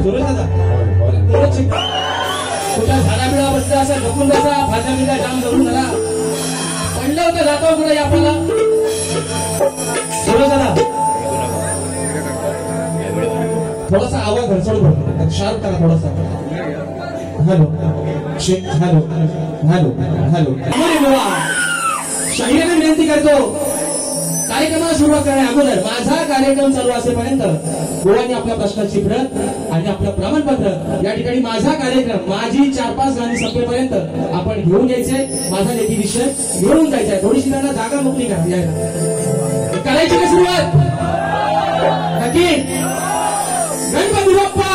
सुरू दादा कुठला झाडा बिळा बसला असं ढकून बसा भाज्या बिजा जाम धरून झाला पडलं होतं जातो कुठे आपल्याला सुरू दादा थोडासा आवाज घरचड करतो शार्प करा थोडासा हॅलो हॅलो हॅलो हॅलो शाहीराने विनंती करतो कार्यक्रमाला सुरुवात करण्या अगोदर माझा कार्यक्रम चालू असेपर्यंत गोवानी आपल्या प्रश्नाची प्रत आणि आपलं प्रमाणपत्र या ठिकाणी माझा कार्यक्रम माझी 4-5 गाणी संपेपर्यंत आपण घेऊन यायचे माझा लेखी विषय घेऊन जायचा थोडीशी त्यांना जागा मोकळी करायला करायची का सुरुवात नक्की गणपती बाप्पा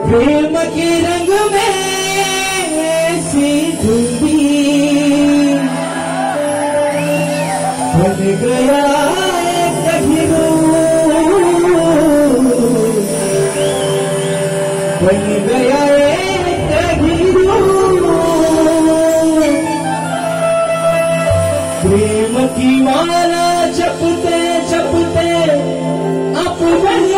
प्रेम के रंग में ऐसी धुंधी बन गया कहिरो बन गया कहिरो प्रेम की माला जपते जपते अपन गई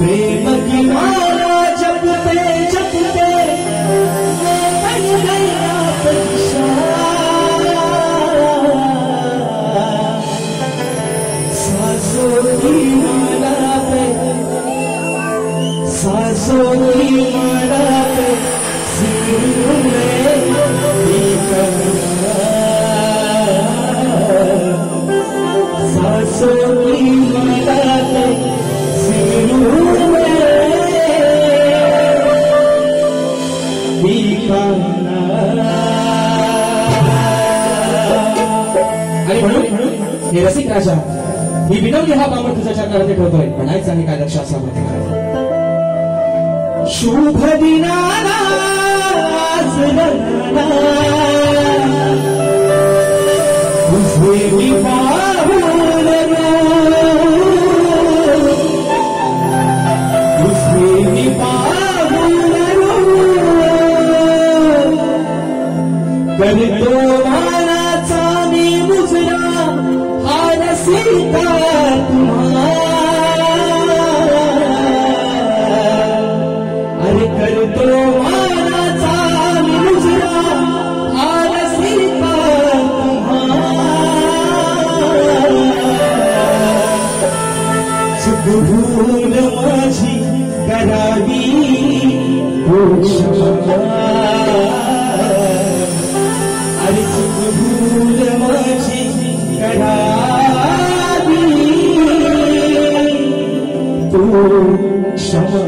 प्रेम की माला जपते जपते बन गया सांसों की माला पे सांसों की माला पे सिर में सांसों की माला पे आणि म्हणून हे रसिक राजा ही विनवली हा बाबा तुझ्या चक्रावरती ठेवतोय म्हणायचं आणि काय लक्ष असावं शुभ दिनाला आज लग्ना तुझे मी पाहून तुझे मी पाहून करतो मानाचा मी मुजरा हा रसिका तुम्हा अरे करतो मानाचा मी मुजरा हा रसिका तुम्हा चूक भूल माझी करावी अरे चूक भूल माझी करावी तू क्षमा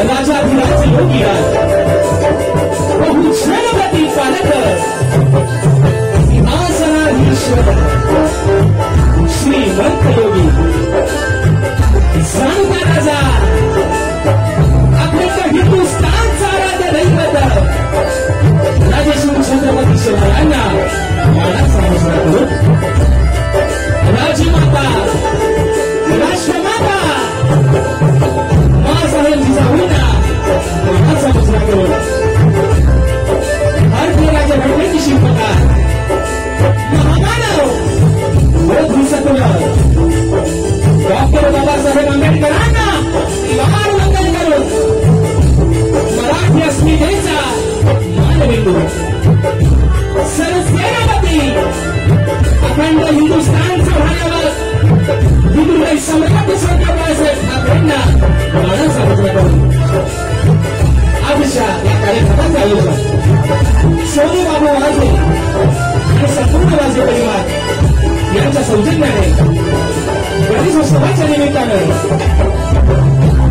राजाधिराज योगी बहुजन प्रतिपालक सिंहासनाधीश्वर श्रीमंत योगी सांगता राजा आपल्या हिंदुस्थानचा राजा दैवत राजेश्वर छत्रपती शिवरायांना मानाचा मुजरा करून राजमाता राष्ट्रमाता मासाहेब जिजाऊंना मानाचा मुजरा करून भारतीय राज्य घटनेची शिल्पकार महामानव डॉक्टर बाबासाहेब आंबेडकरांना महान वंदन करून मराठी अस्मितेचा मानबिंदू सरसेनापती अखंड हिंदुस्थानचा भाग्यवान हिंदुराई सम्राट सरकार बाळासाहेब ठाकरेंना मानाचा मुजरा करून आजच्या या कार्यक्रमाचे आयोजन सोनू बाबू वाजे आणि संपूर्ण वाजे परिवार यांच्या सौजन्याने गणेशोत्सवाच्या निमित्तानं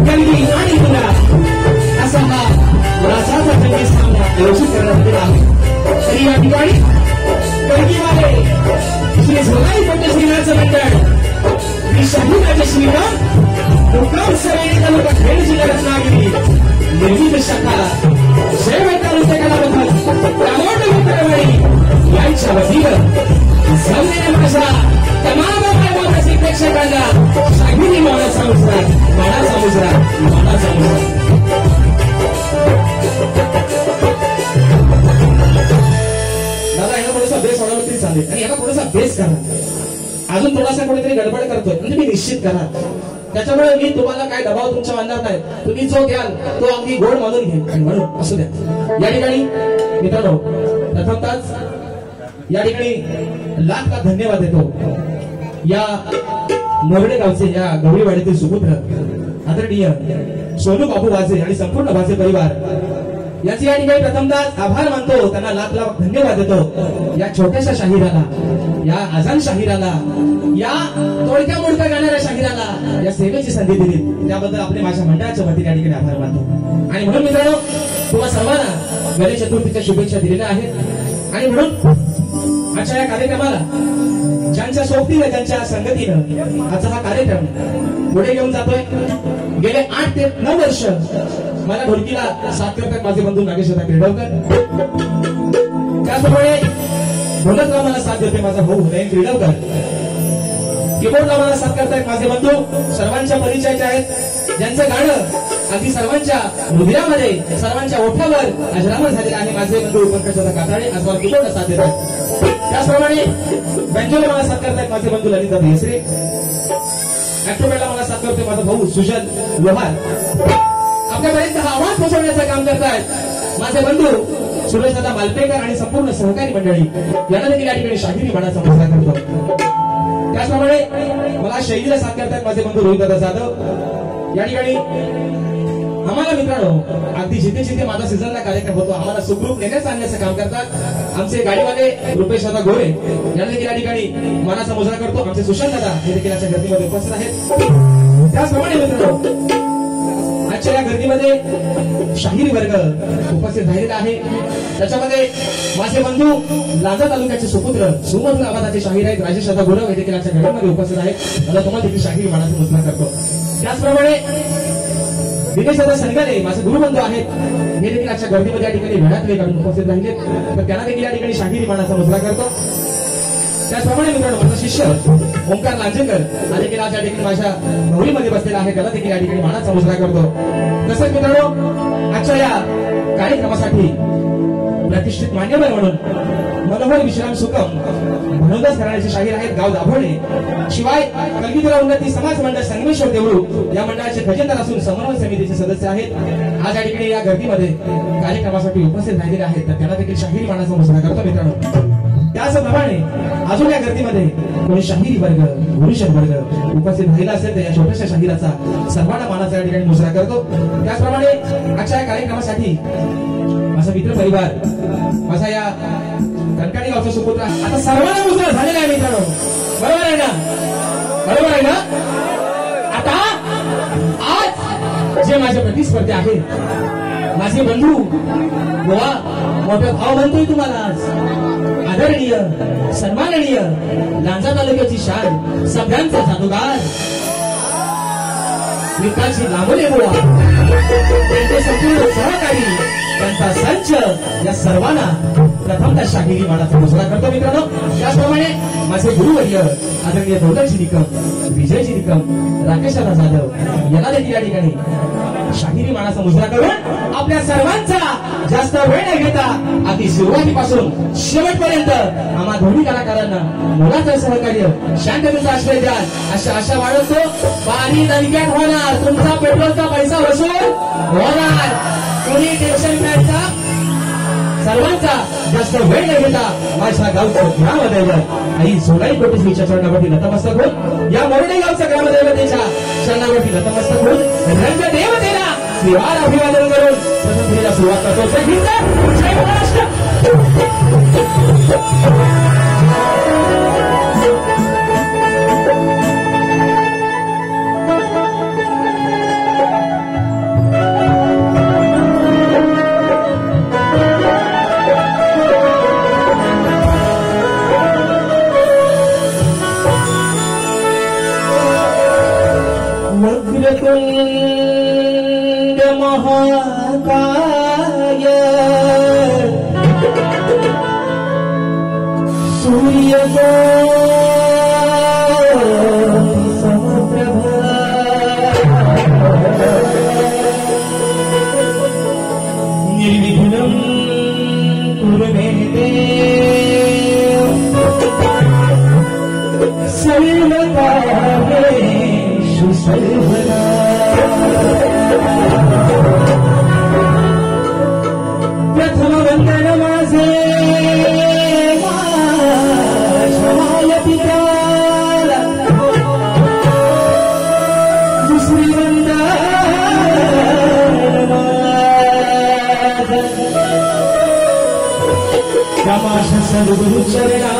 गल्ली आणि गुला असा हा राजाचा जंगी सामना आयोजित करण्यात आलेला आहे. तरी या ठिकाणी गडकीवाले श्री झोलाई पंत श्रीनाथचं मंडळ श्री शाहू राजे श्रीराम मुक्काम सराई तालुका खेड जिल्हा रत्नागिरी निर्मित शाखा जय तालुक्या कलाबद्दल दामोदर विठ्ठलवाडी यांच्या वतीनं जमलेल्या माझ्या तमाम रसिक प्रेक्षकांना शाहिरी मानाचा मुजरा मानाचा मुजरा मानाचा मुजरा. दादा याला थोडासा बेस वाढवला तरी चालेल आणि याला थोडासा बेस करा अजून थोडासा कोणीतरी गडबड करतोय म्हणजे मी निश्चित करा त्याच्यामुळे मी तुम्हाला काय दबाव तुमच्या मानणार नाही तुम्ही जो घ्याल तो अगदी गोड मानून घ्या आणि म्हणून असू द्या. या ठिकाणी मित्रांनो प्रथमतःच या ठिकाणी लाख धन्यवाद देतो या मोरडे गावचे या गवळीवाडीतील सुपुत्र आदरणीय सोनू बाबू वाजे आणि संपूर्ण वाजे परिवार याचे या ठिकाणी प्रथमतः आभार मानतो त्यांना लाख लाख धन्यवाद देतो या छोट्याशा शाहिराला या आजान शाहिराला या तोडक्या मोडक्या गाणाऱ्या शाहिराला या सेवेची संधी दिली त्याबद्दल आपले माझ्या मंडळाच्या वतीने या ठिकाणी आभार मानतो. आणि म्हणून मित्रांनो तुम्हा सर्वांना गणेश चतुर्थीच्या शुभेच्छा दिलेल्या आहेत आणि म्हणून आजच्या या कार्यक्रमाला ज्यांच्या सोबतीनं ज्यांच्या संगतीनं आजचा हा कार्यक्रम पुढे घेऊन जातोय गेले 8 ते 9 वर्ष मला ढोलकीला साथ करतात माझे बंधू नागेशदा क्रीडवकर त्याचप्रमाणे ढोलकला मला साथ देते माझा भाऊ नयन क्रीडवकर कीबोर्डला मला साथ करतायत माझे बंधू सर्वांच्या परिचयाचे आहेत ज्यांचं गाणं अगदी सर्वांच्या हृदयामध्ये सर्वांच्या ओठावर अजरामर झालेलं आहे माझे बंधू पंकजदा काताळे आज मला कीबोर्डला साथ देतात. त्याचप्रमाणे बँजोला मला साथ करतायत माझे बंधू ललिता भेसरे ऍक्टोबेला मला साथ करतोय माझा भाऊ सुजल लोहार आपल्यापर्यंत हा आवाज पोहोचवण्याचं काम करतायत माझे बंधू सुरेशदादा मालपेकर आणि संपूर्ण सहकारी मंडळी यांना देखील या ठिकाणी शाहिरी मानाचा मुजरा करतो. त्याचप्रमाणे मला शैलीला साथ करतायत माझे बंधू रोहितदादा जाधव या ठिकाणी आम्हाला मित्रांनो अगदी जिथे जिथे माझा सीझनला कार्यक्रम होतो आम्हाला सुखरूप नेण्याचं आणण्याचं काम करतात आमचे गाडीवाले रुपेश दादा गोरे यांना देखील या ठिकाणी मानाचा मुजरा करतो. आमचे सुशांत दादा हे देखील आजच्या गर्दीमध्ये उपस्थित आहेत. त्याचप्रमाणे मित्रांनो आजच्या या गर्दीमध्ये शाहिरी वर्ग उपस्थित राहिलेला आहे त्याच्यामध्ये माझे बंधू लांजा तालुक्याचे सुपुत्र सुमधुर आवाजाचे शाहीर आहेत राजेश दादा गुरव हे देखील आजच्या गर्दीमध्ये उपस्थित आहेत. मला तुम्हाला देखील शाहिरी मानाचा मुजरा करतो. त्याचप्रमाणे दिनेश दादा संगाले माझे गुरुबंधू आहेत हे देखील आजच्या गर्दीमध्ये या ठिकाणी वेळातले काढून उपस्थित राहिले तर त्यांना देखील या ठिकाणी शाहिरी मानाचा मुजरा करतो. त्याचप्रमाणे मित्रांनो माझा शिष्य ओंकार लांजेकर हा देखील आज या ठिकाणी माझ्या गौरीमध्ये बसलेला आहे त्याला देखील या ठिकाणी मानाचा मुजरा करतो. तसंच मित्रांनो आजच्या या कार्यक्रमासाठी प्रतिष्ठित मान्यवर म्हणून मनोहर विश्राम सुकम म्हणूनच घराण्याचे शाहीर आहेत गाव दाभोळे शिवाय कलगीधरा उन्नती समाज मंडळ संगमेश्वर देवळू या मंडळाचे खजिनदार असून समन्वय समितीचे सदस्य आहेत. आज या ठिकाणी या गर्दीमध्ये कार्यक्रमासाठी उपस्थित राहिलेले आहेत तर त्यांना देखील शाहिरी मानाचा मुजरा करतो. मित्रांनो त्याचप्रमाणे अजून या गर्दीमध्ये कोणी शाहिरी वर्ग गुरुशर वर्ग उपस्थित राहिला असेल तर या छोट्याशा शाहिराचा सर्वांना मानाचा या ठिकाणी मुजरा करतो. त्याचप्रमाणे आजच्या या कार्यक्रमासाठी माझा मित्र परिवार माझा या कणकाणी गावचा सुपुत्र आता सर्वांना मुजरा झालेला आहे मित्रांनो बरोबर आहे ना बरोबर आहे ना. आता जे माझे प्रतिस्पर्धी आहेत, माझे बंधू गोवा मोठा भाव म्हणतोय तुम्हाला आज. आदरणीय सन्माननीय लांजा तालुक्याची शान, सगळ्यांचा जादूगार विकासजी लांबोले गोवा, त्यांचे संपूर्ण सहकारी, त्यांचा संच, या सर्वांना प्रथमतः शाहिरी मानाचा मुजरा करतो मित्रांनो. त्याचप्रमाणे माझे गुरुवर्य आदरणीय दौलतजी निकम, विजयजी निकम, राकेशदादा जाधव याला देखील या ठिकाणी शाहिरी मानाचा मुजरा करून आपल्या सर्वांचा जास्त वेळ न घेता अगदी सुरुवातीपासून शेवटपर्यंत आम्हा दोन्ही कलाकारांना मुलाचं सहकार्य, शांततेचा आश्रय द्या अशा आशा बाळगतो. पाणी दणक्यात होणार, तुमचा पेट्रोलचा पैसा वसूल होणार, कोणी टेन्शन घ्यायचा. सर्वांचा जास्त वेळ न घेता माझ्या गावचं ग्रामदैवत आई सोनाई कोटेश्वरीच्या चरणावरती नतमस्तक होऊन, या मोरडे गावच्या ग्रामदैवतेच्या चरणावरती नतमस्तक होऊन रंगदेवतेला श्रीवार अभिवादन करून प्रथम फेरीला सुरुवात करतो. जय हिंद, जय महाराष्ट्र. वक्रतुंड महाकाय सूर्यकोटि समप्रभा निर्विघ्नं कुरु मे देव सर्वकार्येषु सर्वदा. प्रथम वंदन माझे माझ्या पित्याला, दुसरी वंदन माझ्या सद्गुरु चरणा.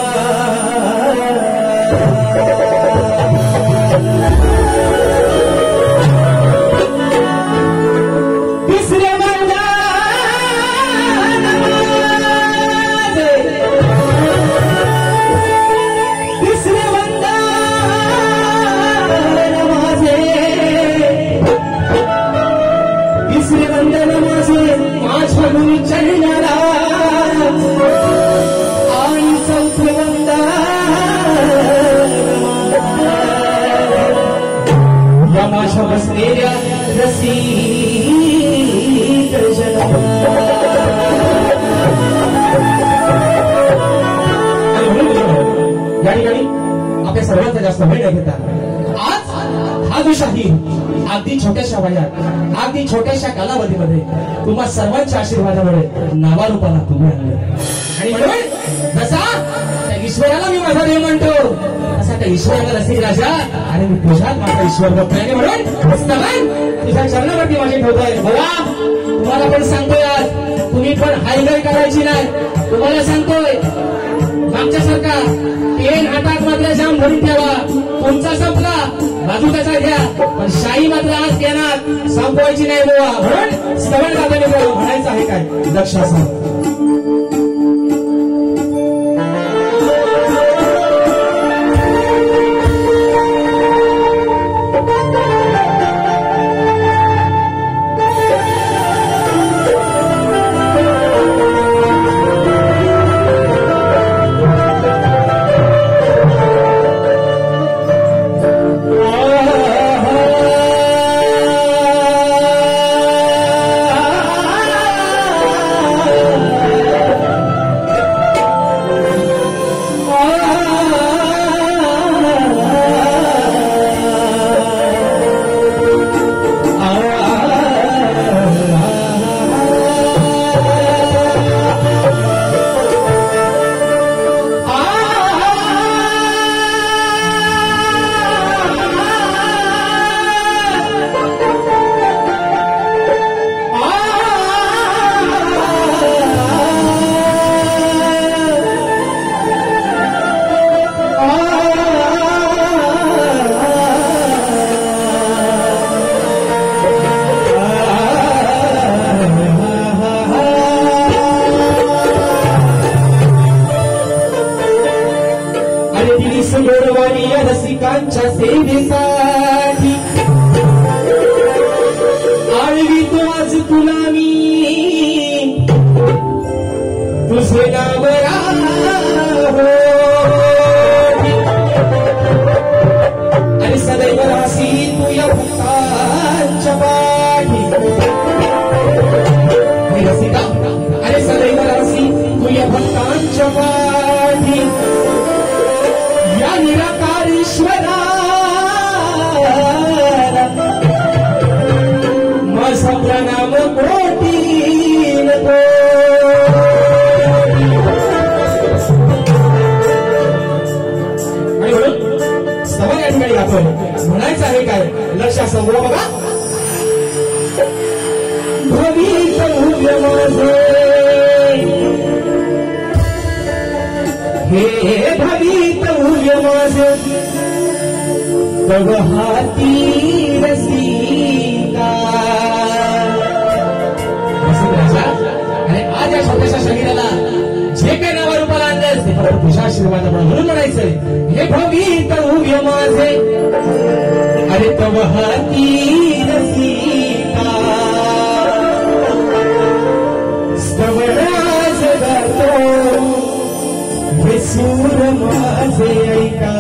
बसलेल्या रसिक जना. या ठिकाणी आपल्या सर्वांचा जास्त वेळ न घेता आज हा जो शाहीर अगदी छोट्याशा वयात, अगदी छोट्याशा कालावधीमध्ये तुम्हा सर्वांच्या आशीर्वादामुळे नावारूपाला तुम्ही आणले. आणि म्हणून जसा त्या ईश्वराला मी माझा देव म्हणतो, तसा त्या ईश्वराला रसिक राजा आणि मी तुझ्यात माझा ईश्वर बघतोय. म्हणून तुझ्या चरणावरती माझे ठेवतोय. बोला, तुम्हाला पण सांगतोय आज तुम्ही पण हायगाय करायची नाही. तुम्हाला सांगतोय मागच्यासारखा पेन हातात मात्र जाम भरून ठेवा. तुमचा संपला बाजूचा घ्या, पण शाही मात्र आज घेणार, संपवायची नाही बोवा. म्हणून श्रवण दादाने म्हणायचं आहे काय, लक्षात सांग. सेवेसाठी आळवितो आज तुला मी तुझे नाव आणि सदैव राशी तू या भक्तांच्या पाठी अरे सदैव राशी तू या भक्तांच्या पाठी या निराकार ईश्वरा माझा प्रणाम कोटी सवाल या ठिकाणी आपण म्हणायचं आहे काय लक्षात समोर बघा भवितव्य माझे हे भवितव्य माझे तव हाती रसिका आणि आज या छोट्याशा शरीराला जे काही नावा रूपाला आणलं ते फक्त तुझ्या आशीर्वाद म्हणून म्हणायचंय हे भवितव्य माझे अरे तव हाती रसिका स्तवनाज गातो हे सूर माझे ऐका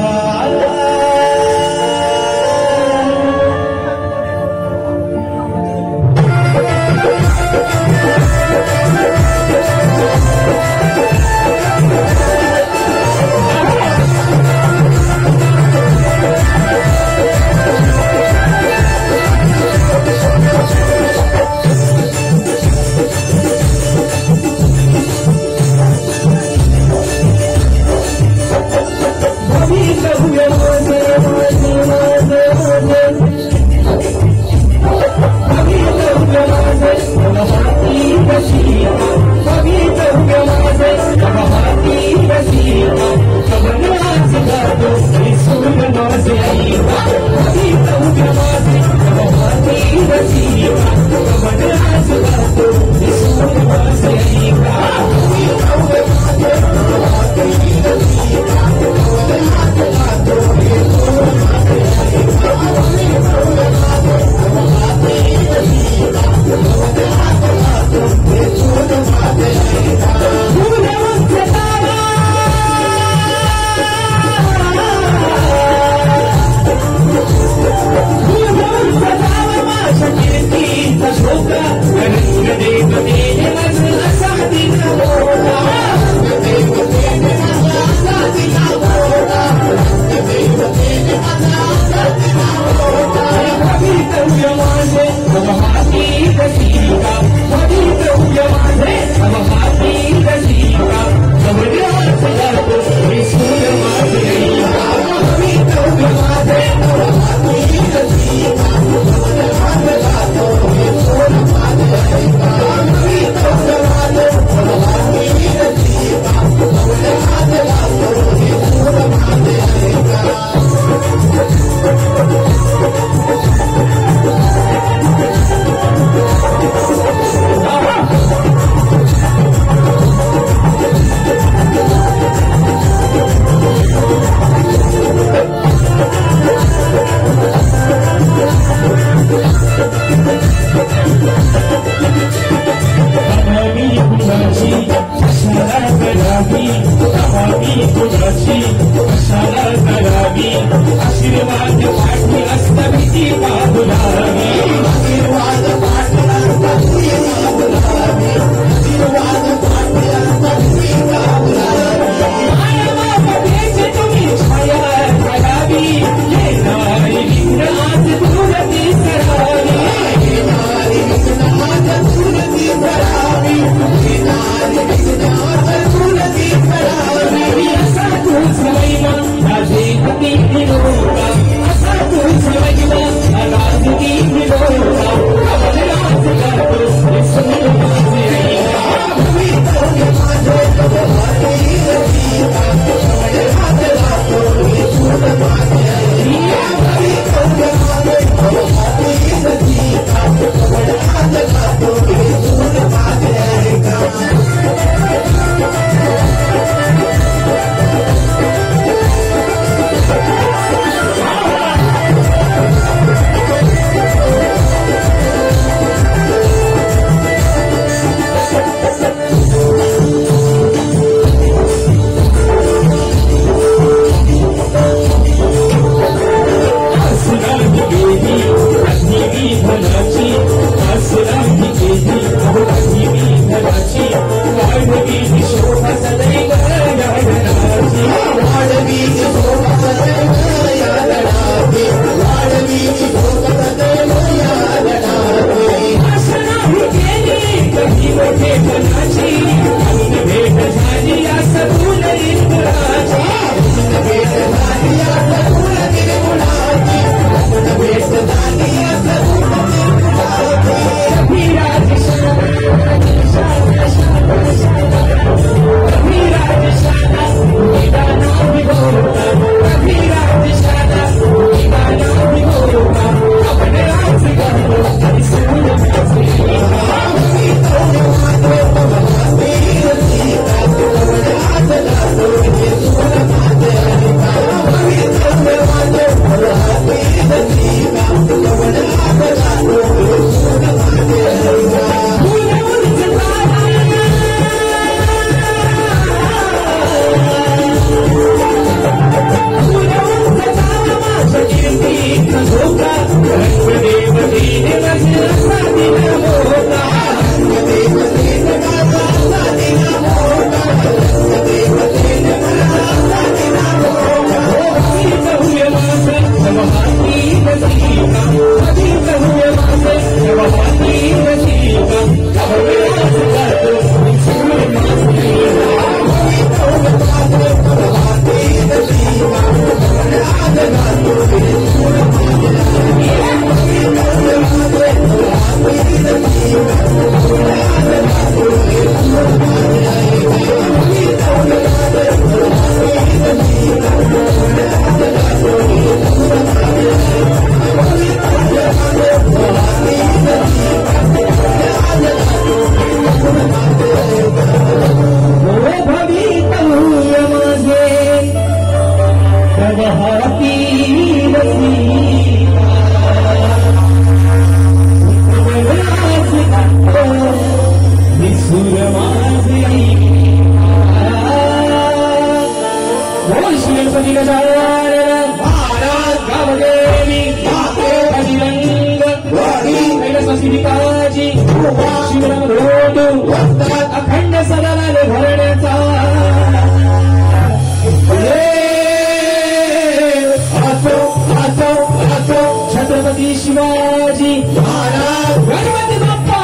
शिवाजी महाराज गणपती बाप्पा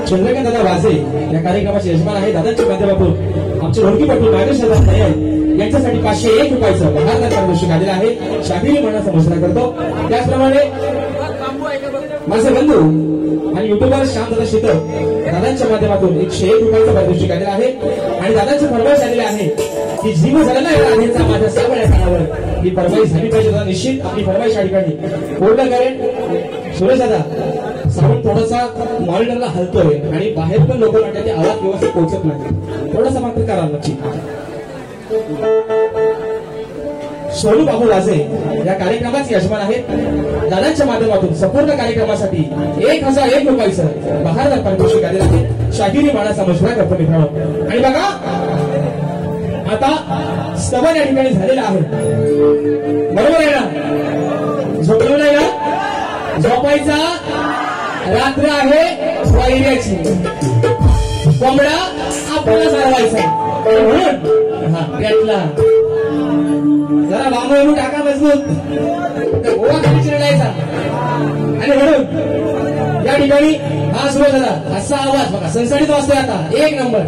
चंद्रकांत दादा वाजे या कार्यक्रमाचे यजमान आहे. दादांच्या माध्यमातून आमचे ढोलकीपटू नागेश दादा नायर यांच्यासाठी 501 रुपयाचं बहारदार पारितोषिक आलेलं आहे. शाहिरी मानाचा मुजरा करतो. त्याचप्रमाणे माझे बंधू आणि युट्यूबर श्यामदादा शीतल दादांच्या माध्यमातून 101 रुपयाचं पारितोषिक आलेलं आहे. आणि दादांची फरमाईश आलेली आहे की जीव झाला ना या राधेचा माझ्या सावळ्या कानावर ही फरमाईश झाली पाहिजे. दादा निश्चित आपली फरमाईश या ठिकाणी पूर्ण करेन. सुरेश दादा साऊंड थोडासा मॉनिटरला हलतोय आणि बाहेर पण लोक वाटत ते आवाज व्यवस्थित पोहोचत नाही. थोडासा मात्र करा नक्की. सोनू बाबू वाजे या कार्यक्रमाचे यजमान आहेत. दादांच्या माध्यमातून संपूर्ण कार्यक्रमासाठी 1001 रुपयाचं बहारदार पारितोषिक आलेलं आहे. शाहिरी मानाचा मुजरा करतो मित्रांनो. आणि बघा आता स्तवन या ठिकाणी झालेला आहे. बरोबर आहे ना? झोपलो नाही ना? झोपायचा रात्र आहे वैऱ्याची. कोंबडा आपल्याला चालवायचा म्हणून हा पेटला जरा बांबू टाका मजबूत गोवा खाली चिरडायचा. आणि म्हणून या ठिकाणी हा सुरू झाला असा आवाज बघा सणसणीत वाजतोय आता. 1 नंबर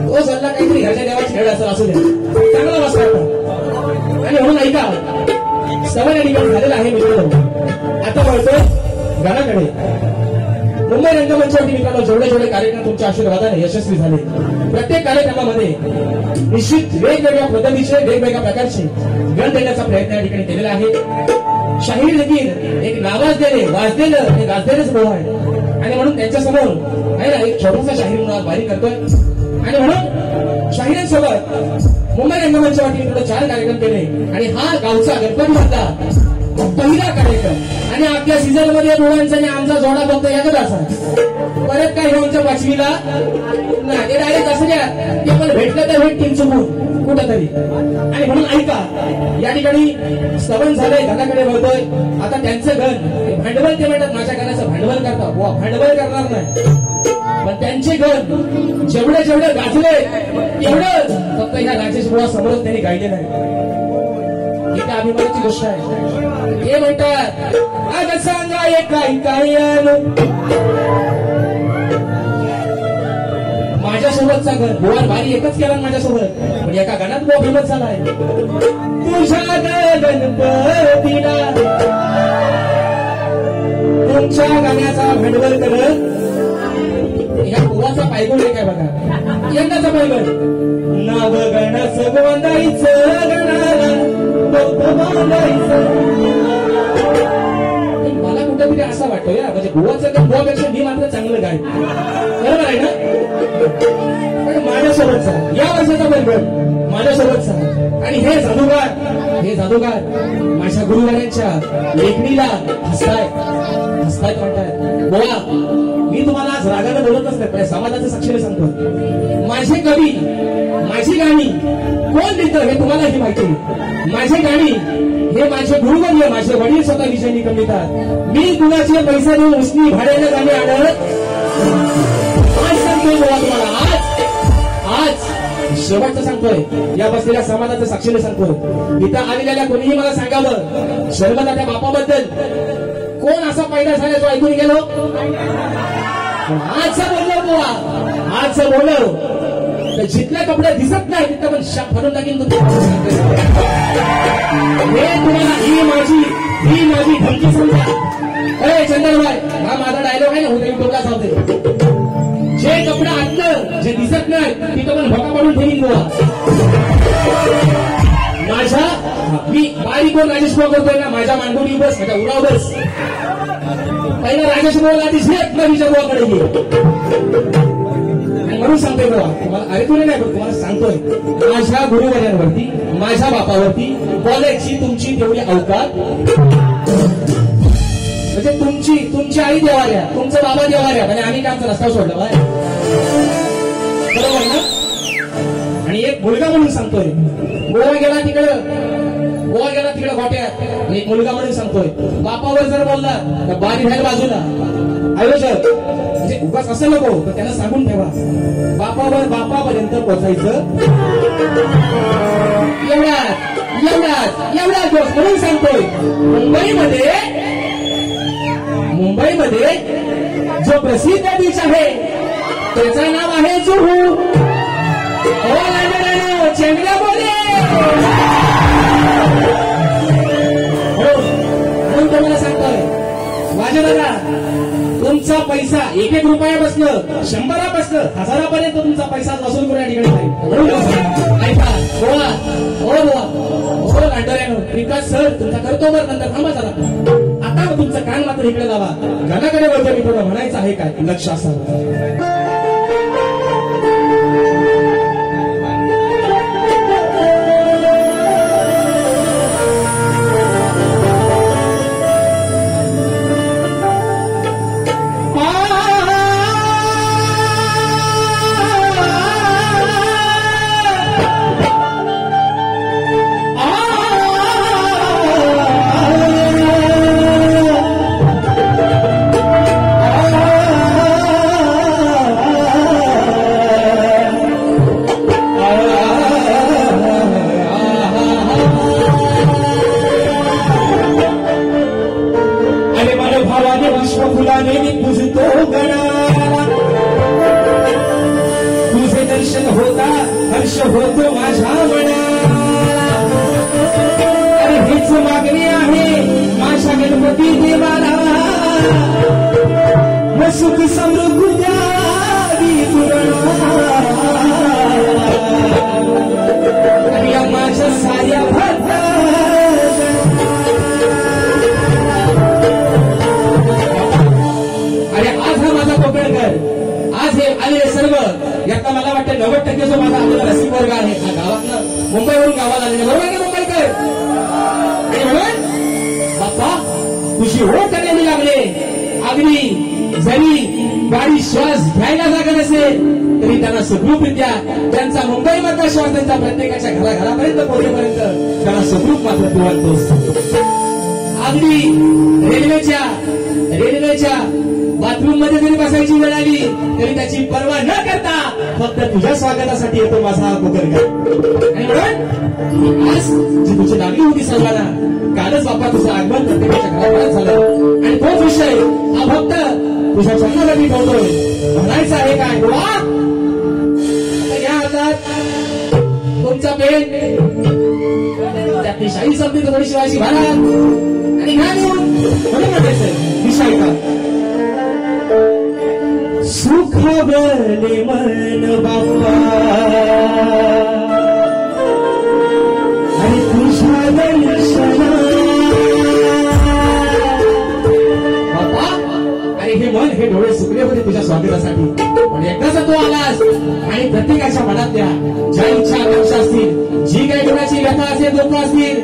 तो सल्ला काहीतरी घरच्या देवाची खेळ असेल असू द्या चांगला वाजता आता. आणि म्हणून ऐका सवय या ठिकाणी झालेला आहे मित्रांनो. आता वळतोय गाण्याकडे. मुंबई रंगमंचावरती मित्रांनो जेवढे कार्यक्रम तुमच्या आशीर्वादाने यशस्वी झाले. प्रत्येक कार्यक्रमामध्ये निश्चित वेगवेगळ्या पद्धतीचे वेगवेगळ्या प्रकारचे गण देण्याचा प्रयत्न या ठिकाणी केलेला आहे. शाहीर देखील एक नावाजलेले वाजलेलं हे गाजलेलंच बोल आहे. आणि म्हणून त्यांच्यासमोर आहे ना एक छोटासा शाहीर म्हणून बारी करतोय. आणि म्हणून शाहिरांसोबत मुंबई रंगमंचावरती मित्रांनो 4 कार्यक्रम केले. आणि हा गावचा गणपती बाप्पा पहिला कार्यक्रम आणि आपल्या सीझन मध्ये मुलांचा आणि आमचा जोडा फक्त याचाच असा. परत काय हे आमच्या 5वीला नाही ते डायरेक्ट असं द्या ते पण भेटलं तर भेट 3 चुकून कुठंतरी. आणि म्हणून ऐका या ठिकाणी स्तवन झालंय घराकडे वळतोय. आता त्यांचं घर भांडवल ते म्हणतात माझ्या घराचं भांडवल करता. भांडवल करणार नाही पण त्यांचे घर जेवढे गाजले तेवढं फक्त ह्या राजेश बुवा समोरच त्यांनी गायले नाही. ही त्या अभिमानाची गोष्ट आहे. हे म्हणतात आज सांगा काय माझ्यासोबतचा घर बुवा बारी एकच केला माझ्यासोबत पण एका गाण्यात बुवा फेमस झालाय. तुझ्या गणपतीला तुमच्या गाण्याचा भांडवल करत ह्या बुवाचा पायगुण काय बघा. यंदाचा पायगुण नाव गणस गोंदाईचं गणाला मला कुठेतरी असं वाटतं या म्हणजे गोवाचं तर गोवापेक्षा मी मात्र चांगलं गाय बरोबर आहे ना. पण माझ्यासोबतचा या वर्षाचा बरोबर माझ्यासोबतचा. आणि हे जादूगार माझ्या गुरुवारांच्या लेखणीला हसतायत म्हणतात. गोवा मी तुम्हाला आज रागाने बोलतच नाही, पण समाजाच्या साक्षीने सांगतो. माझे कवी, माझी गाणी कोण लिहितं हे तुम्हालाही माहिती आहे. माझी गाणी हे माझे गुरुवर्य, माझे वडील स्वतः विषयी लिहितात. मी कुणाचे पैसे देऊन उसनी भाड्याने गाणी आणत आज सांगतोय तुम्हाला. आज शेवटचं सांगतोय, या बसलेल्या समाजाच्या साक्षीने सांगतोय. इथं आलेल्या कोणीही मला सांगावं, शर्मदा त्या बापाबद्दल कोण असा पैदा झाला तो ऐकून गेलो. आजचं बोललो बुवा, आजचं बोललो तर जिथल्या कपडे दिसत नाही तिथं पण शाप भरून टाकीन हे तुम्हाला. ही माझी धमकी समजा. अरे चंदनभाई, हा माझा डायलॉग आहे ना, होते टोका सांगते. जे कपडे आतलं जे दिसत नाही तिथं पण भोका पडून ठेवीन बुवा. माझ्या मी बारीक कोण राजेश भाऊ करतोय ना, माझ्या मांडोळी बस, माझ्या उराव बस. पहिला राजेश भाऊला आधी झेप नवीच्या बुवाकडे गेली. म्हणून सांगतोय बाबा तुम्हाला, अरे तुला नाही, तुम्हाला सांगतोय माझ्या गुरुवर्यांवरती, माझ्या बापावरती बोलायची तुमची तेवढी अवकात. म्हणजे तुमची आई देवाऱ्या, तुमचं बाबा देवाऱ्या, म्हणजे आम्ही काय आमचा रस्ता सोडला बाय, बरोबर ना. आणि एक मुलगा म्हणून सांगतोय, गोवा गेला तिकडं गोट्यात, एक मुलगा म्हणून सांगतोय, बापावर जर बोलला तर बारी बाहेर बाजूला. आयुष्य म्हणजे उगाच असं नको, तर त्यांना सांगून ठेवा बापापर्यंत पोहोचायचं एवढ्याच दिवस. म्हणून सांगतोय, मुंबईमध्ये जो प्रसिद्ध बीच आहे त्याचं नाव आहे जुहू. चेंगल्या बोले म्हणून तुम्हाला सांगतोय, माझ्या दादा तुमचा पैसा एक रुपयापासनं 100पासनं 1000पर्यंत तुमचा पैसा वसूल करून या ठिकाणी जाईल. ऐका हो लांडोऱ्यानो, विकास सर तुमचा करतो बरं, नंतर थांबा जरा. आता तुमचं कान मात्र इकडे लावा. गाण्याकडे वळतो मी, थोडं म्हणायचं आहे काय लक्ष असावं. तुझे दर्शन होता हर्ष होतो माझ्या मनाला. अरे हेच मागणी आहे माझ्या गणपती देवाला, न सुख समृद्धी द्यावी तुला. आणि या माझ्या साऱ्या भक्त आज हे आलेले सर्व याचा मला वाटतं 90% जो माझा आलेला रसिक वर्ग आहे हा गावातनं मुंबईवरून गावाला आलेले, बरोबर आहे मुंबईकर. आणि म्हणून बाप्पा तुझी ओळख करायला लागले. अगदी जरी गाडी श्वास घ्यायला जागा नसेल तरी त्यांना सुखरूपरित्या त्यांचा मुंबईमधला श्वास त्यांच्या प्रत्येकाच्या घरापर्यंत पोहोचेपर्यंत त्यांना सुखरूप मात्र तू वाटतोस. अगदी रेल्वेच्या बाथरूम मध्ये जरी बसायची वेळ आली तरी त्याची पर्वा न करता फक्त तुझ्या स्वागतासाठी येतो माझा मुकरगा. आणि म्हणून आज जी तुझी लागली होती सर्वांना, कालच बाप्पा तुझं आगमन प्रत्येकाच्या घरात झालं आणि तोच विषय हा फक्त तुझ्या चरणासाठी ठेवतोय. म्हणायचं आहे काय गोवा, आता या हातात तुमचा पेन, त्यातली शाही संपली तर थोडी शिवायची भाला आणि घ्या घेऊन म्हणून म्हणायचं विषय का सुखावले मन बाप्पा आणि तुझ्या दर्शना. बाप्पा अरे हे मन हे डोळे सुकले होते तुझ्या स्वागतासाठी, पण एकदाच तू आलास आणि प्रत्येकाच्या मनातल्या ज्या इच्छा आकांक्षा असतील, जी काही कोणाची व्यथा असेल दुःख असतील,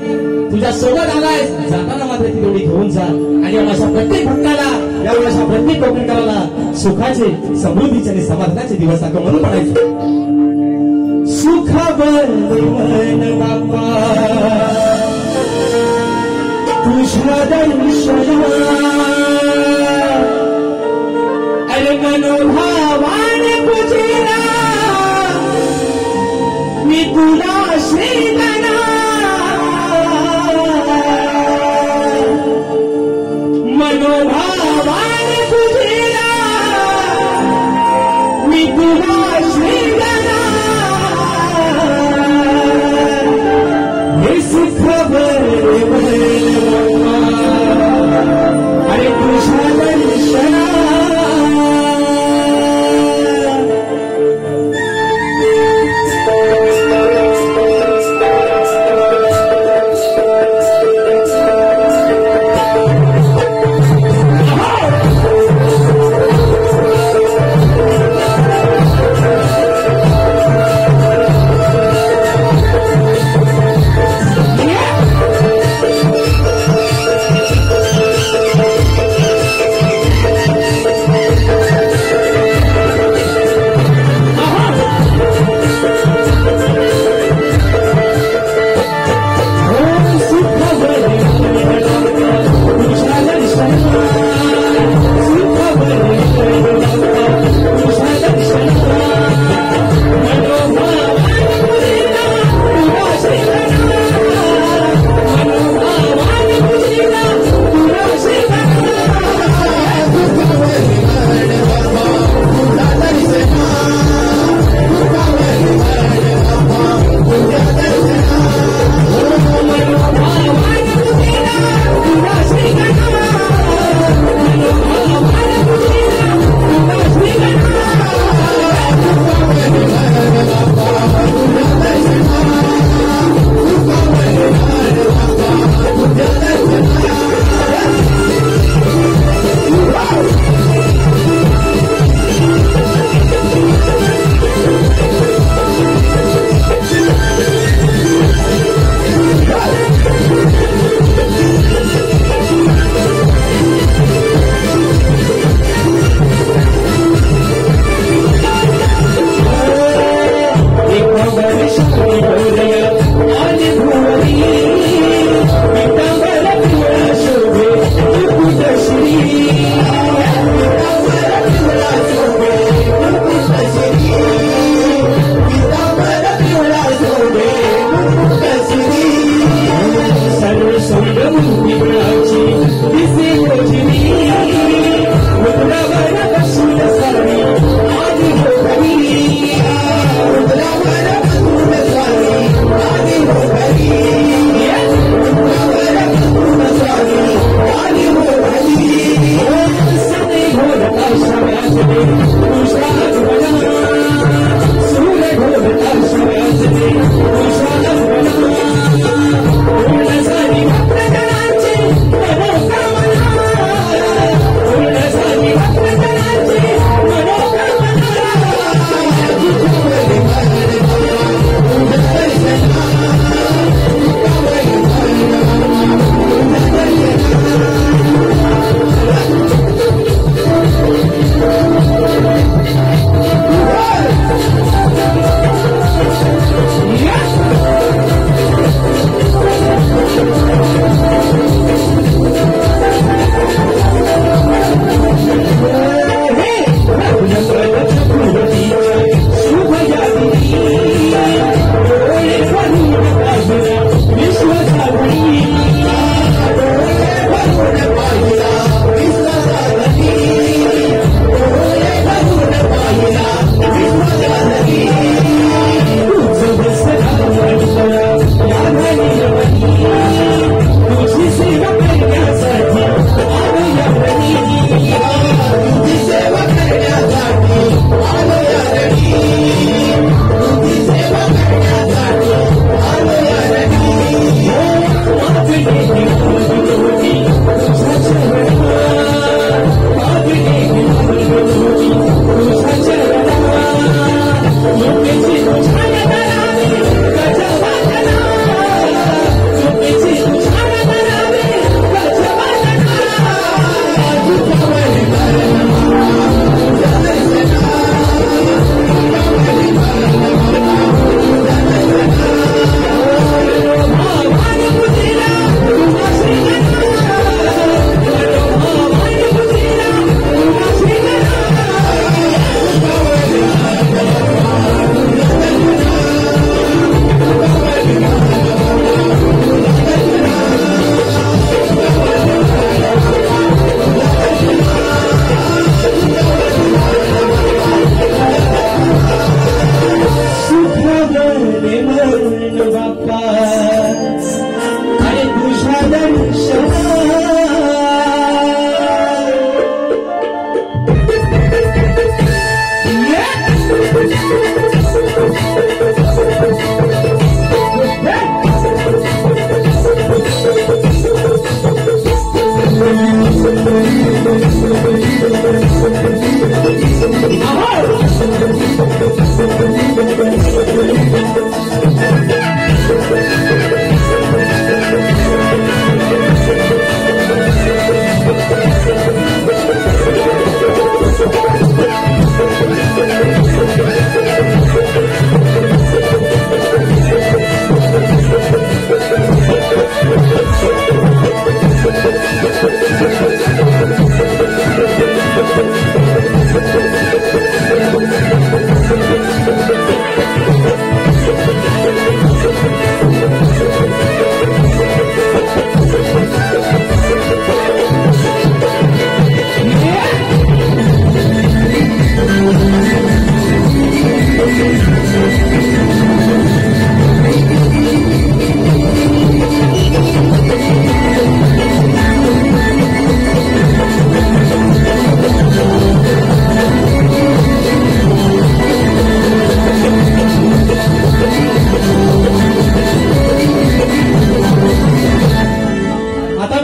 तुझ्या सोबत आलाय, जाताना मात्र ती तेवढी घेऊन जा. आणि अशा प्रत्येक भक्ताला, यावेळी अशा प्रत्येक गोविंदाला सुखाचे, समृद्धीचे आणि समाधानाचे दिवस दाखव म्हणून म्हणायचं. सुखावर मन बाप्पा तुझ्या दर्शना, अरे मनोभावाने पूजेला मी तुला श्रीगणा. मनोभावाने पूजेला मी तुला श्रीगणा. हे सुखभर अरे तुझ्या दर्शना.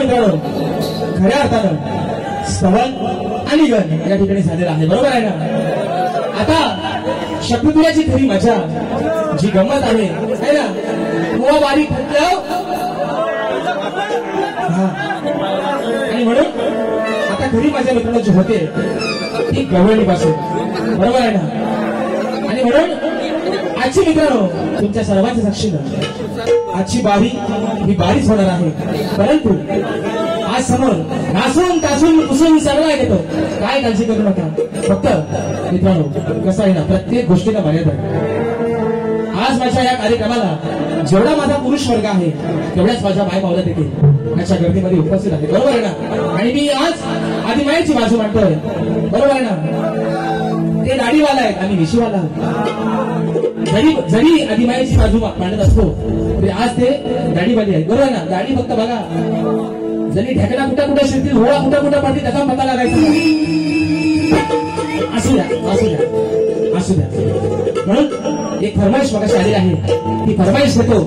मित्रांनो खऱ्या अर्थानं स्तवन आणि गण या ठिकाणी झालेला आहे, बरोबर आहे ना. आता शकुंतल्याची खरी मजा जी गंमत आहे ना, बुवा बारीक म्हटलं आणि म्हणून आता खरी मजा मित्रांनो जी होते ती गवळणीपासून, बरोबर आहे ना. आणि म्हणून आजची मित्रांनो तुमच्या सर्वांच्या साक्षीनं आजची बारी ही बारीच होणार आहे. परंतु आज समोर नासून तासून पुसून सगळं घेतो, काय काळजी करू नका. फक्त मित्रांनो कसं आहे ना, प्रत्येक गोष्टीला मर्यादा आहे. आज माझ्या या कार्यक्रमाला जेवढा माझा पुरुष वर्ग आहे तेवढ्याच माझ्या माय मावला देखील याच्या गर्दीमध्ये उपस्थित आहे, बरोबर आहे ना. आणि मी आज आदिमाईची बाजू मांडतोय, बरोबर आहे ना. ते दाढीवाला आहेत आणि मिशीवाला आहेत. जरी आदिमाईची बाजू मांडत असतो तरी आज ते दाढीवाली आहेत, बरोबर आहे ना. दाढी फक्त बघा, जरी ढेकणा कुठं कुठं शिरतील, होळा कुठं कुठं पडतील त्याचा पता लागायचा. असू द्या असू द्या असू द्या. म्हणून एक फरमाईश मगाशी आलेली आहे, ती फरमाईश घेतो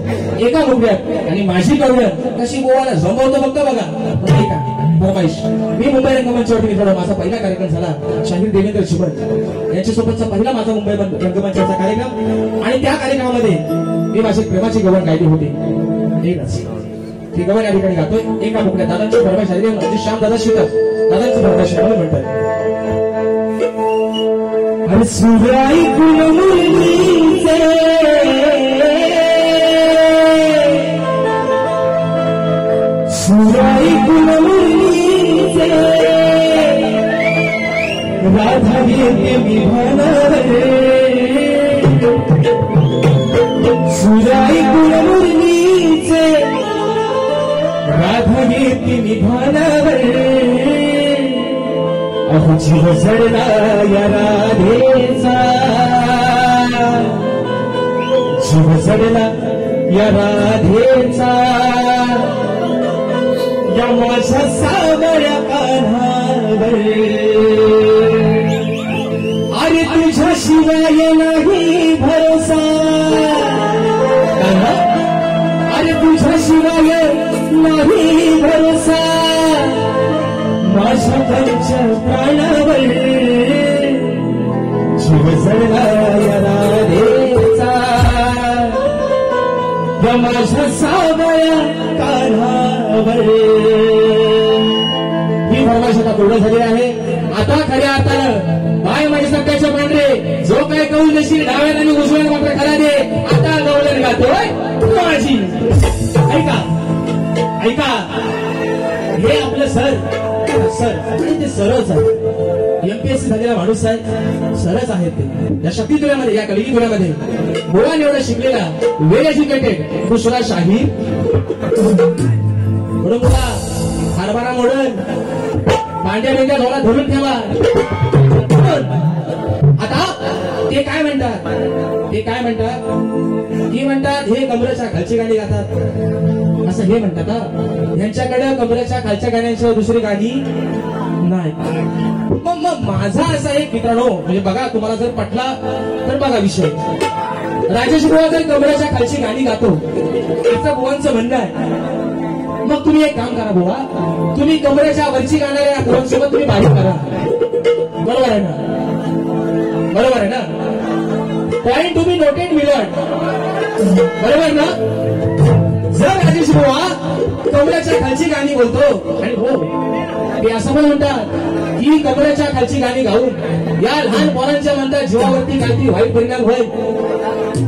एका मुंबईत आणि माझी कवडर कशी गोवाला जमवतो बघतो बघा. ऐका फरमाईश. मी मुंबई रंगमंचावरती मित्रांनो माझा पहिला कार्यक्रम झाला शाहीर देवेंद्र चिमण यांच्यासोबतचा पहिला माझा मुंबई रंगमंचाचा कार्यक्रम. आणि त्या कार्यक्रमामध्ये मी माझी प्रेमाची गवळ गायली होती. एकच ती गवळ या ठिकाणी गातोय एका मुकड्या. दादांची फरमाईश आलेली म्हणजे श्याम दादा शिकत दादांची फरमाईश म्हणून म्हणतात. अरे सूर्याई कुलमुरलीचे सूर्याई कुलमुरलीचे राधा घेते मी भानावरे. सूर्याई कुलमुरलीचे राधा घेते मी भानावरे. अहो जीव जडला या राधेचा, जीव जडला या राधेचा, या माझ्या सावळ्या कान्हावर. अरे तुझ्या शिवाय नाही भरोसा, अरे तुझ्या शिवाय नाही भरोसा, माझ्या त्यांच्या प्राणावर. जीव जडला या राधेचा, या माझ्या सावळ्या कान्हावर. ही फरमाईश आता पूर्ण झाली आहे. आता खऱ्या अर्थानं बाय माझ्या सत्याच्या पांढरे जो काय कौल देशील डाव्यात आणि उजव्यात मात्र खरा दे. आता गवळण गातोय माझी. ऐका ऐका, हे आपलं सर आणि ते सरच आहे. एमपीएससी झालेला माणूस आहे, सरच आहेत ते. या शक्ती तुऱ्यामध्ये या कलिगी तुऱ्यामध्ये गोवा एवढा शिकलेला वेल एज्युकेटेड दुसरा शाहीर म्हणून बोला. हरभरा मोडल भांड्या बिंड्या डोळा धरून ठेवा. आता ते काय म्हणतात, ते काय म्हणतात, की म्हणतात हे कमरेच्या खालची गाणी गातात असं हे म्हणतात. यांच्याकडे कमरेच्या खालच्या गाण्यांशिवाय दुसरी गाणी नाही. मग माझा असा एक मित्रांनो म्हणजे बघा, तुम्हाला जर पटला तर बघा विषय. राजेश बुवा जर कमरेच्या खालची गाणी गातो असं बुवांचं म्हणणं आहे, मग तुम्ही एक काम करा बुवा, तुम्ही कमरेच्या वरची गाणाऱ्या बुवांसोबत तुम्ही बारीक करा. बरोबर आहे ना, बरोबर आहे ना. Point to be noted milord, बरोबर ना. जर राजेश बुवा कमरेच्या खालची गाणी बोलतो आणि हो ते असं पण म्हणतात की कमरेच्या खालची गाणी गाऊन या लहान पोरांच्या म्हणतात जीवावरती काहीतरी वाईट परिणाम होईल.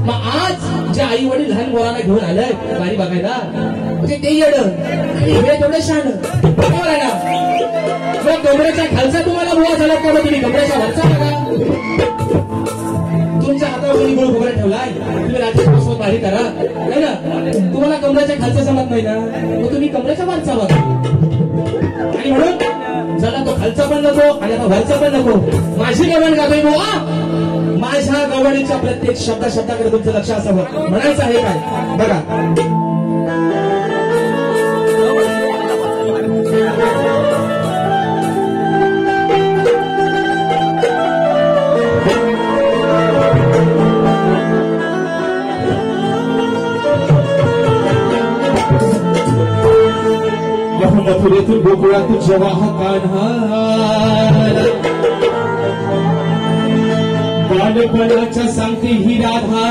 मग आज जे आई वडील लहान पोरांना घेऊन आलंय गाणी बघायला म्हणजे ते येडं आणि हे तेवढं शान, बरोबर आहे ना. मग कमरेच्या खालचा तुम्हाला बुवा झाला का, मग तुम्ही कमरेच्या वरचा बघा. तुमच्या हातावर कोणी गुळ खोबरा ठेवलाय, तुम्ही राज्यापासून बाहेर करा नाही ना. तुम्हाला कमरेच्या खालचं जमत नाही ना, मग तुम्ही कमरेच्या वरचा बघा. आणि म्हणून जरा तो खालचा पण नको आणि आता वरचा पण नको. माझी गवण गातोय बुवा, माझ्या गवणीच्या प्रत्येक शब्दाकडे तुमचं लक्ष असावं. म्हणायचं आहे काय बघा. अहो मथुरेतून गोकुळातून जेव्हा हा कान्हा बालपणाच्या सांगते ही राधा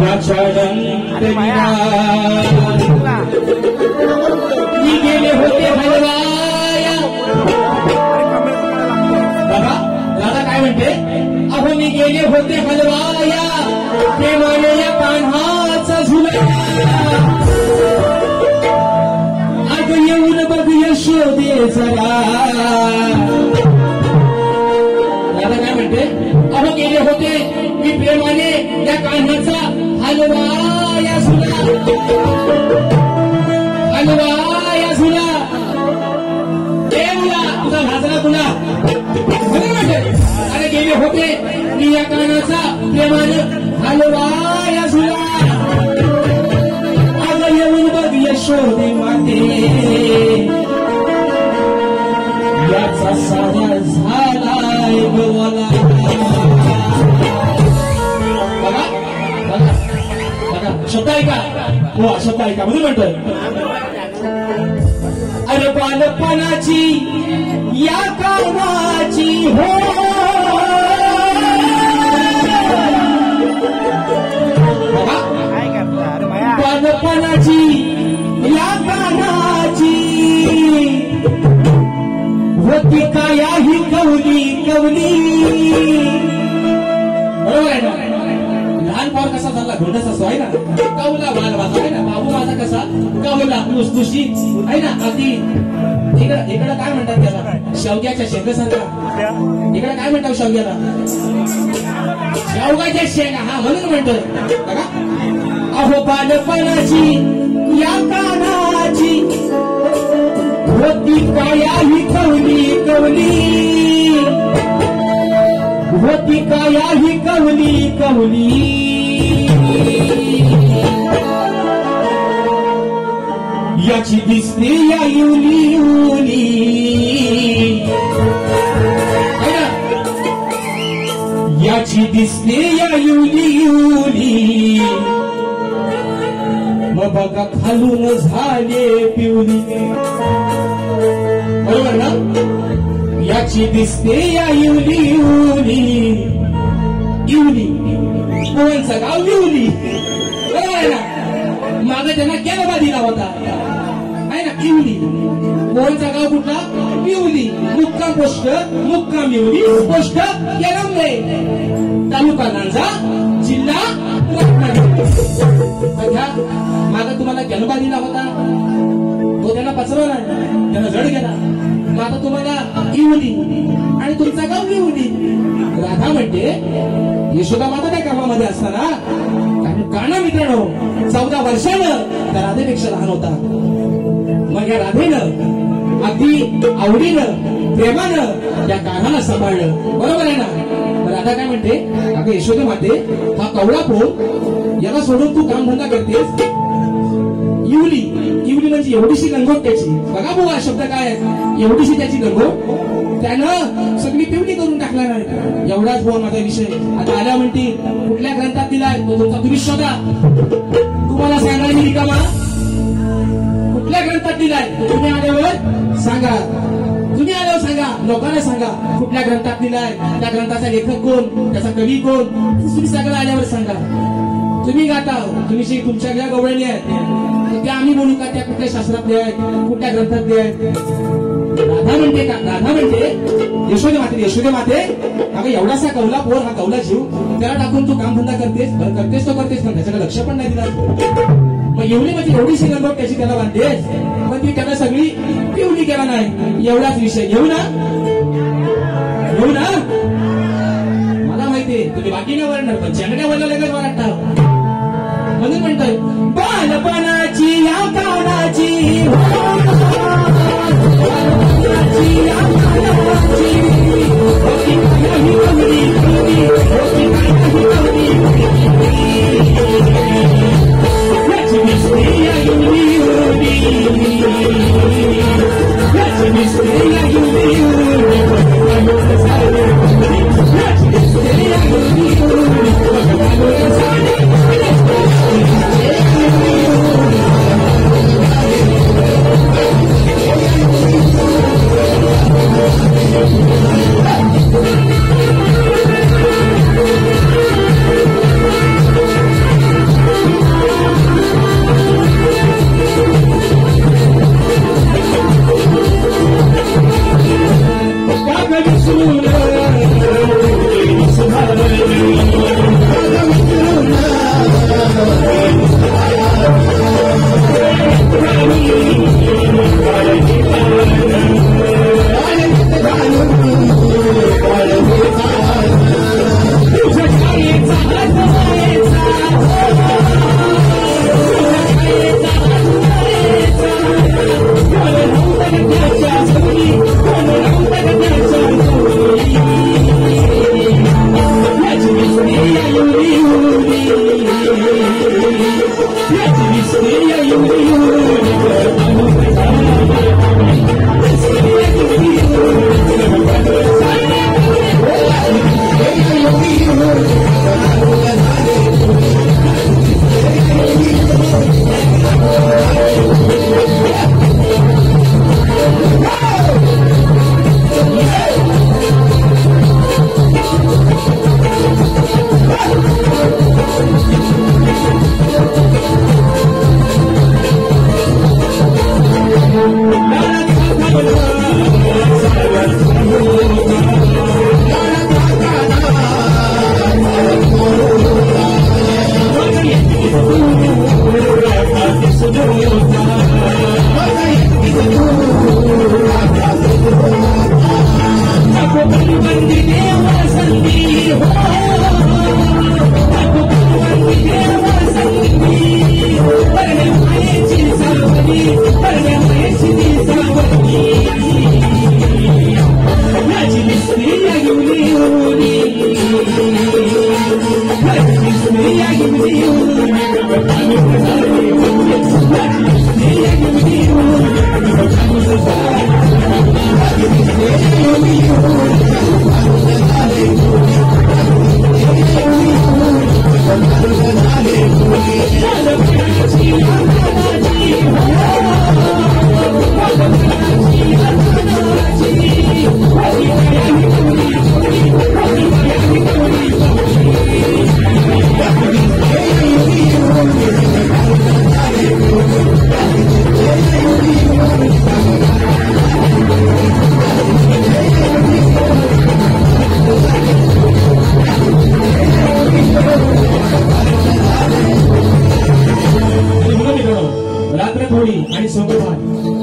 याच्या मी गेले होते हलवाया. बाबा दादा काय म्हणते? अहो मी गेले होते हलवाया प्रेमाने या कान्हाचा झुला अग येऊन बघ यशोदे जरा. दादा काय म्हणते? अहो गेले होते मी प्रेमाने या कान्हाचा हलवाया झुला हलवाया झुला. देवला तुझा भाजला तुला म्हणते. अरे गेले होते मी या कानाचा प्रेमाने हलवाया झुला अग येऊन बघ यशोदे माते याचा सारा झालाय गोवाला. बघा बघा बघा शब्द ऐका. हो शब्द ऐका म्हणून म्हणतोय. अरे बालपणाची या कामाची हो बालपणाची या कामाची होती काया ही कवली कवली. बरोबर आहे ना? लहान पोर कसा झाला घोडस असतो आहे ना. कवला बाल माझा आहे ना. बाबू माझा कसा कवला लुसलुशी आहे ना. अगदी इकडं काय म्हणतात त्याला? शेवग्याच्या शेंगासारखा. इकडे काय म्हणतात शेवग्याला? शेवगाच्या शेंगा. हा म्हणून म्हणतोय बघा. अहो बालपणाची या कानाची होती काया ही कवली कवली होती काया ही कवली कवली. याची दिसते या युली युली याची दिसते या युली युली मग बघा खालून झाले पिवली. बरोबर ना? याची दिसते या युली युली युली कोणचं गाव युली. बरोबर आहे ना? मागे त्यांना केलबा दिला होता आहे ना. इवली कोणचा गाव कुठला? पिवली. मुक्काम पोस्ट मुक्काम इवली पोस्ट केलंबे तालुका लांजा जिल्हा रत्नागिरी. मागे तुम्हाला केलबा दिला होता तो त्यांना पचरवला त्यांना जड गेला. मग आता तुम्हाला इवली आणि तुमचा गाव इवली. राधा म्हणते यशोदा माता त्या कामामध्ये असताना कान्हा मित्रांनो 14 वर्षानं त्या राधेपेक्षा लहान होता. मग या राधेनं अगदी आवडीनं प्रेमानं त्या कान्हाला सांभाळलं. बरोबर आहे ना? राधा काय म्हणते? अगं यशोदे माते हा कवळा पोर याला सोडून तू कामधंदा करतेस. इवली इवली म्हणजे एवढीशी लंगोट त्याची. बघा बुवा शब्द काय आहे? एवढीशी त्याची लंगोट त्यानं सगळी पिवली करून टाकला नाही. एवढाच बुवा माझा विषय. आता आल्या म्हणते कुठल्या ग्रंथात दिलाय तो तुमचा तुम्ही शोधा. तुम्हाला सांगायला मी रिकामा. कुठल्या ग्रंथात दिलाय तुम्ही आल्यावर सांगा. तुम्ही आल्यावर सांगा. लोकांना सांगा कुठल्या ग्रंथात दिलाय. त्या ग्रंथाचा लेखक कोण, त्याचा कवी कोण, तुम्ही सगळं आल्यावर सांगा. तुम्ही गाता तुम्ही तुमच्या ज्या गवळणी आहेत त्या आम्ही बोलू का? त्या कुठल्या शास्त्रातले आहेत, कुठल्या ग्रंथातले आहेत? राधा म्हणते का? राधा म्हणते यशोदे माते यशोदे माते अगं एवढासा कवला पोर हा कवला जीव त्याला टाकून तू कामधंदा करतेस. करतेस तो करतेस पण त्याच्याकडे लक्ष पण नाही दिला. मग एवढी म्हणजे एवढीशी लंगोट त्याची त्याला बांधतेस पण ती त्याला सगळी पिवली केला नाही. एवढाच विषय घेऊ ना घेऊ ना. मला माहितीये तुम्ही बाकी न वरणार पण चंगड्या वरला लगेच वाटता. म्हणून म्हणतोय बालपणाची या कानाची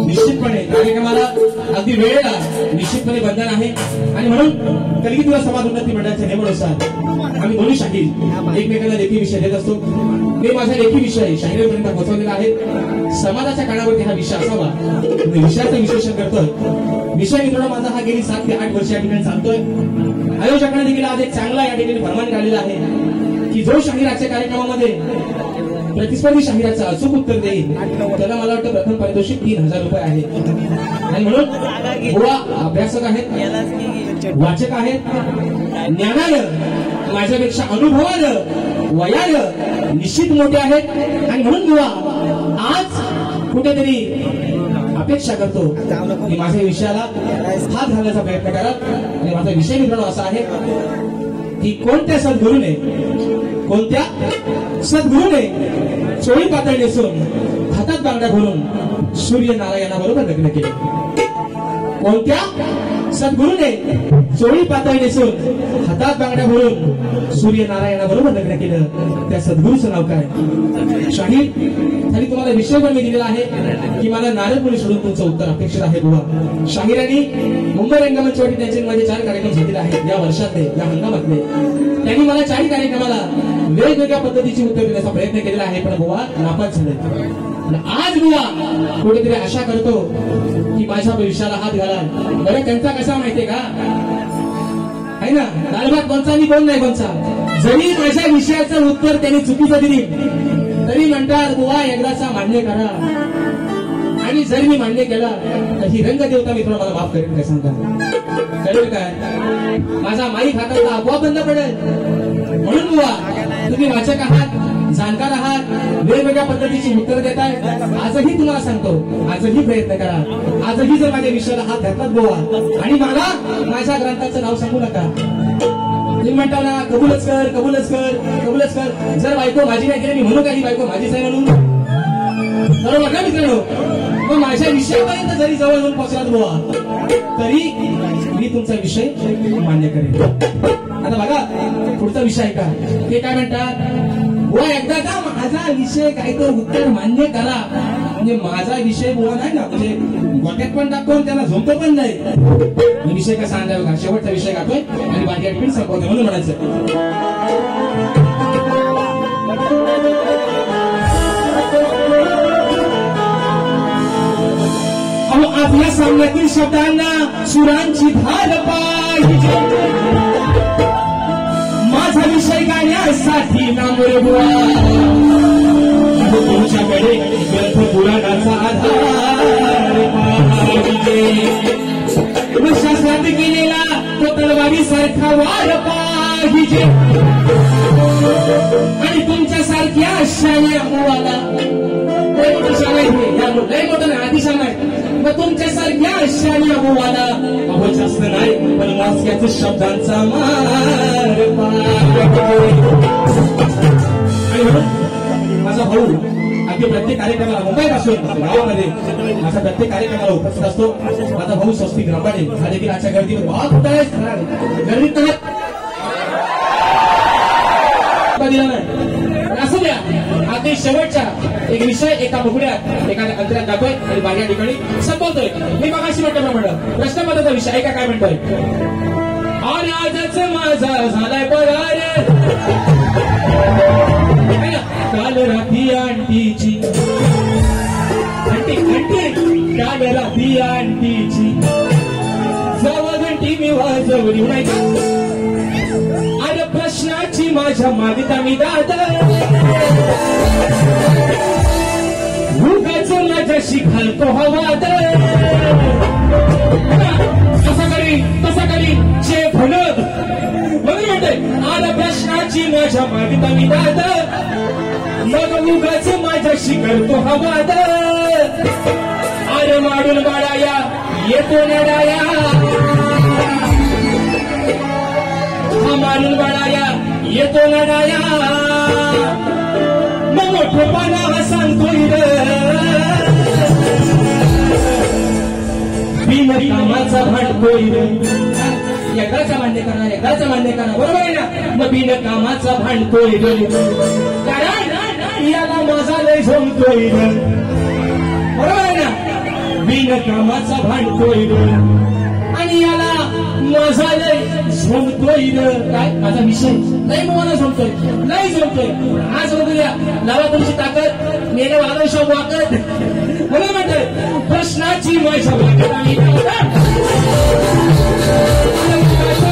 निश्चितपणे कार्यक्रमाला अगदी वेळेला निश्चितपणे बंधन आहे आणि म्हणून कलगी दिवस समाज उन्नती मंडळाच्या नियमानुसार आम्ही दोन्ही शाहीर एकमेकांना लेखी विषय देत असतो. मी माझा लेखी विषय शाहिरीपर्यंत पोहोचवलेला आहे. समाजाच्या कानावरती हा विषय असावा विषयाचं विश्लेषण करतोय. विषय मित्रांनो माझा हा गेली 7 ते 8 वर्ष या ठिकाणी चालतोय. आयोजकांना देखील आज एक चांगला या ठिकाणी फरमान काढलेला आहे की जो शाहीर आजच्या कार्यक्रमामध्ये प्रतिस्पर्धी शाहिराचं अचूक उत्तर देईल त्याला मला वाटतं प्रथम पारितोषिक 3000 रुपये आहे. आणि म्हणून बुवा अभ्यासक आहेत, वाचक आहेत, ज्ञानानं माझ्यापेक्षा अनुभवानं वयानं निश्चित मोठे आहेत. आणि म्हणून बुवा आज कुठेतरी अपेक्षा करतो की माझ्या विषयाला हात घालण्याचा प्रयत्न करा. आणि माझा विषय मित्रांनो असा आहे की कोणत्या सद्गुरूने चोळी पातळ नेसून हातात बांगड्या घालून सूर्यनारायणाबरोबर लग्न केले. कोणत्या सद्गुरूने चोळी पातळ नेसून हातात बांगड्या घालून सूर्यनारायणाबरोबर लग्न केलं त्या सद्गुरूचं नाव काय? शाहीर खाली तुम्हाला विषय पण मी दिलेला आहे की मला नारद मुनी सोडून तुमचं उत्तर अपेक्षित आहे. बुवा शाहिरांनी मुंबई रंगमंचवटी त्यांचे माझे 4 कार्यक्रम घेतलेले आहेत या वर्षातले या हंगामातले. त्यांनी मला 4 कार्यक्रमाला वेगवेगळ्या पद्धतीची उत्तर देण्याचा प्रयत्न केलेला आहे पण बुवा नापास झाले. आज बुवा कुठेतरी आशा करतो की माझ्या भविष्याला हात घाला. बरं त्यांचा कसा माहितीये का आहे ना दालभात कोणचा आणि कोण नाही कोणचा. जरी माझ्या विषयाचं उत्तर त्यांनी चुकीचं दिली तरी म्हणतात बुवा एकदाचा मान्य करा. आणि जर मी मान्य केला तर ही रंगदेवता मित्र मला माफ करेल काय सांगता कळेल काय? माझा माईक हाताचा आपोआप बंद पडेल. म्हणून बुवा तुम्ही वाचक आहात, जाणकार आहात, वेगवेगळ्या पद्धतीची उत्तर देताय. आजही तुम्हाला सांगतो आजही प्रयत्न करा. आजही जर माझ्या विषयाला हात घातलात बुवा आणि मला माझ्या ग्रंथाचं नाव सांगू नका. तुम्ही म्हणता ना कबूलच कर कबूलच कर कबूलच कर. जर बायको माझी नाही केली मी म्हणू काही बायको माझीच आहे म्हणून बरोबर का मित्रांनो? मग माझ्या विषयापर्यंत जरी जवळ येऊन पोहोचलात बुवा तरी मी तुमचा विषय मान्य करेन. आता बघा पुढचा विषय आहे का ते काय म्हणतात बुवा एकदा का माझा विषय काय तो उत्तर मान्य करा. म्हणजे माझा विषय बुवा नाही ना म्हणजे गोट्यात पण टाकतो त्याला झोपतो पण नाही. विषय कसा आणलाय बघा शेवटचा विषय गातोय आणि बाकी आठवण संपवतोय म्हणून म्हणायचं आपल्या सामन्यातील शब्दांना सुरांची धार पाहिजे. माझा विषय गाण्यासाठी नामोरे बुवा तुमच्याकडे ग्रंथ पुराणाचा आधार पाहिजे शास्त्रात केलेला तो तलवारी सारखा वार पाहिजे आणि तुमच्या सारख्या शाण्या मुवाला लय मोठं शाण आहे लय मोठं नाही अतिशाण आहे मग तुमच्या सारख्या शाण्या मुवाला अहो जास्त नाही पण वाचक्याच शब्दांचा मार आणि माझा भाऊ अगदी प्रत्येक कार्यक्रमाला मुंबईपासून गावामध्ये माझा प्रत्येक कार्यक्रमाला उपस्थित असतो माझा भाऊ स्वस्तिक रंबाडे हा देखील आजच्या गर्दीवर बहुत मोठा आहे गर्दीत दिला नाही असू द्या अगदी शेवटच्या एक विषय एका मुगड्यात एखाद्या अंतरात दाखवतोय आणि बाहेर ठिकाणी संपवतोय मी मगाशी म्हटल्याप्रमाणे प्रश्नपत्राचा विषय ऐका काय म्हणतोय आणि आजच माझा झालाय पगार काल रात्री आंटीची काल रात्री आंटीची जवळ घंटी मी वाजवली नाही का अरे प्रश्नाची माझ्या मागता मी दादा उगाच माझ्याशी घालतो हवाद तसा करी चे फलद म्हणून म्हणते अरे प्रश्नाची माझ्या मागता मी दादा मग उगाच माझ्याशी करतो हवाद अरे माडून बाळाया येतो नडाया हा माडून बाळाया येतो नडाया मग मोठेपणा हा सांगतोय बिनकामाचा भांडतोय एकदाचा मान्य करा बरोबर आहे ना मग बिनकामाचा भांडतोय याला माझा लय झोमतोय बरोबर आहे ना बिनकामाचा भांडतोय आणि याला माझा लय झोमतोय काय माझा विषय नाही मला झोमतोय नाही झोमतोय आज बघूया लावा तुमची ताकद मेले वादवशा वाकत म्हणून म्हणतोय प्रश्नाची माझ्या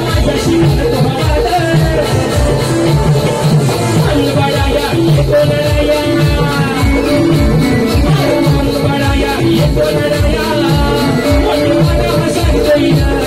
माझ्याशी Yeah.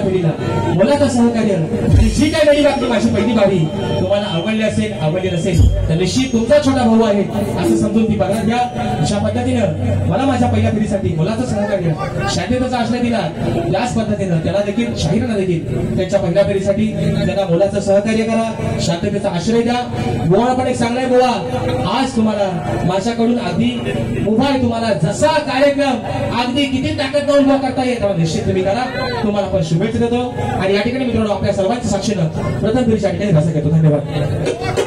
फेरीला मुलाचं सहकार्य आणि जी काही वेळी वाटली माझी पहिली बारी तुम्हाला आवडली नसेल तर निश्चित तुमचा छोटा भाऊ आहे असं समजून ती बघा घ्या. अशा पद्धतीनं मला माझ्या पहिल्या फेरीसाठी मुलाचं सहकार्य शांततेचा आश्रय दिला. याच पद्धतीनं त्याला देखील शाहीरांना देखील त्यांच्या पहिल्या फेरीसाठी त्यांना मुलाचं सहकार्य करा, शांततेचा आश्रय द्या. बोळा पण एक चांगलाय बोळा. आज तुम्हाला माझ्याकडून अगदी उभा आहे, तुम्हाला जसा कार्यक्रम अगदी किती ताकद न उभा करता येईल तेव्हा निश्चित तुम्ही करा. तुम्हाला पण शुभेच्छा देतो आणि या ठिकाणी मित्रांनो आपल्या सर्वांच्या साक्षीनं प्रथम फेरीच्या ठिकाणी रस घेतो. धन्यवाद.